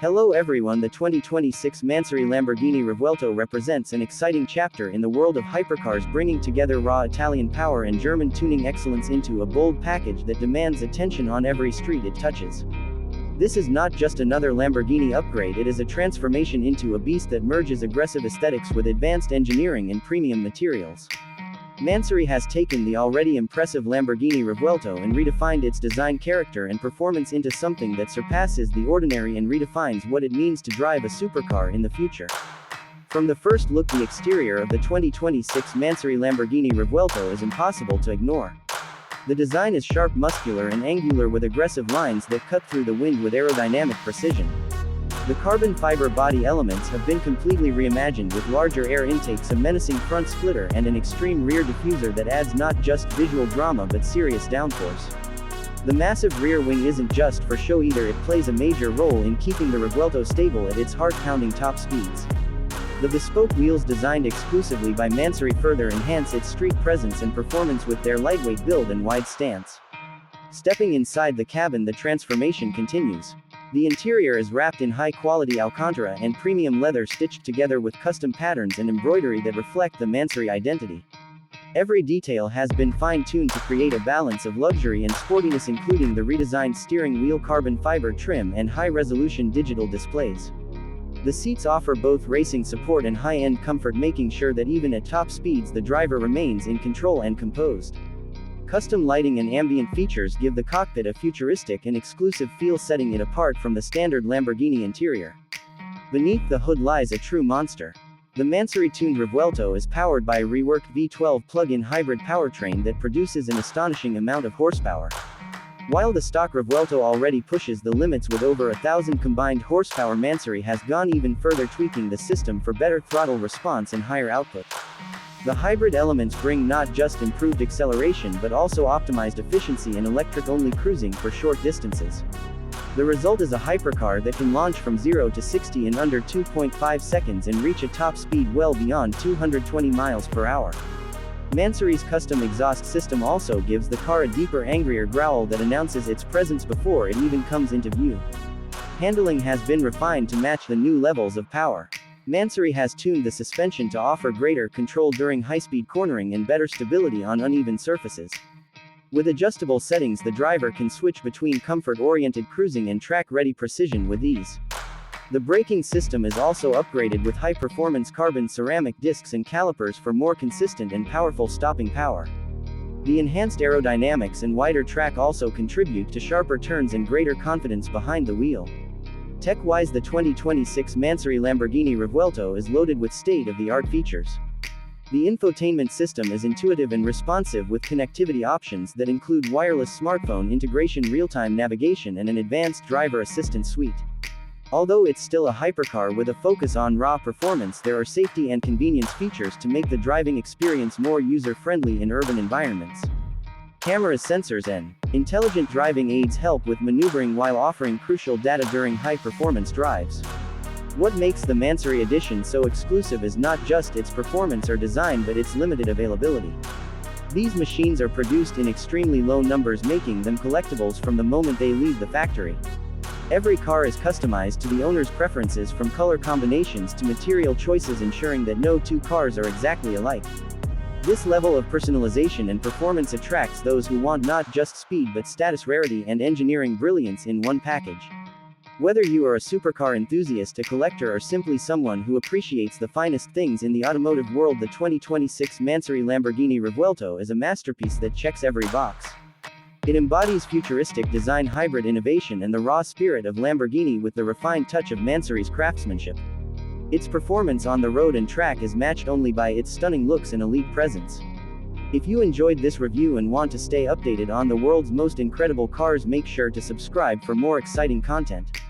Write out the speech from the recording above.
Hello everyone, the 2026 Mansory Lamborghini Revuelto represents an exciting chapter in the world of hypercars, bringing together raw Italian power and German tuning excellence into a bold package that demands attention on every street it touches. This is not just another Lamborghini upgrade, it is a transformation into a beast that merges aggressive aesthetics with advanced engineering and premium materials. Mansory has taken the already impressive Lamborghini Revuelto and redefined its design, character and performance into something that surpasses the ordinary and redefines what it means to drive a supercar in the future. From the first look, the exterior of the 2026 Mansory Lamborghini Revuelto is impossible to ignore. The design is sharp, muscular and angular, with aggressive lines that cut through the wind with aerodynamic precision. The carbon fiber body elements have been completely reimagined, with larger air intakes, a menacing front splitter and an extreme rear diffuser that adds not just visual drama but serious downforce. The massive rear wing isn't just for show either, it plays a major role in keeping the Revuelto stable at its heart-pounding top speeds. The bespoke wheels, designed exclusively by Mansory, further enhance its street presence and performance with their lightweight build and wide stance. Stepping inside the cabin, the transformation continues. The interior is wrapped in high-quality Alcantara and premium leather, stitched together with custom patterns and embroidery that reflect the Mansory identity. Every detail has been fine-tuned to create a balance of luxury and sportiness, including the redesigned steering wheel, carbon fiber trim and high-resolution digital displays. The seats offer both racing support and high-end comfort, making sure that even at top speeds the driver remains in control and composed. Custom lighting and ambient features give the cockpit a futuristic and exclusive feel, setting it apart from the standard Lamborghini interior. Beneath the hood lies a true monster. The Mansory-tuned Revuelto is powered by a reworked V12 plug-in hybrid powertrain that produces an astonishing amount of horsepower. While the stock Revuelto already pushes the limits with over 1,000 combined horsepower, Mansory has gone even further, tweaking the system for better throttle response and higher output. The hybrid elements bring not just improved acceleration but also optimized efficiency and electric-only cruising for short distances. The result is a hypercar that can launch from 0 to 60 in under 2.5 seconds and reach a top speed well beyond 220 miles per hour. Mansory's custom exhaust system also gives the car a deeper, angrier growl that announces its presence before it even comes into view. Handling has been refined to match the new levels of power. Mansory has tuned the suspension to offer greater control during high-speed cornering and better stability on uneven surfaces. With adjustable settings, the driver can switch between comfort-oriented cruising and track-ready precision with ease. The braking system is also upgraded with high-performance carbon ceramic discs and calipers for more consistent and powerful stopping power. The enhanced aerodynamics and wider track also contribute to sharper turns and greater confidence behind the wheel. Tech-wise, the 2026 Mansory Lamborghini Revuelto is loaded with state-of-the-art features. The infotainment system is intuitive and responsive, with connectivity options that include wireless smartphone integration, real-time navigation and an advanced driver assistance suite. Although it's still a hypercar with a focus on raw performance, there are safety and convenience features to make the driving experience more user-friendly in urban environments. Cameras, sensors and intelligent driving aids help with maneuvering while offering crucial data during high-performance drives. What makes the Mansory edition so exclusive is not just its performance or design but its limited availability. These machines are produced in extremely low numbers, making them collectibles from the moment they leave the factory. Every car is customized to the owner's preferences, from color combinations to material choices, ensuring that no two cars are exactly alike. This level of personalization and performance attracts those who want not just speed but status, rarity and engineering brilliance in one package. Whether you are a supercar enthusiast, a collector or simply someone who appreciates the finest things in the automotive world, the 2026 Mansory Lamborghini Revuelto is a masterpiece that checks every box. It embodies futuristic design, hybrid innovation and the raw spirit of Lamborghini with the refined touch of Mansory's craftsmanship. Its performance on the road and track is matched only by its stunning looks and elite presence. If you enjoyed this review and want to stay updated on the world's most incredible cars, make sure to subscribe for more exciting content.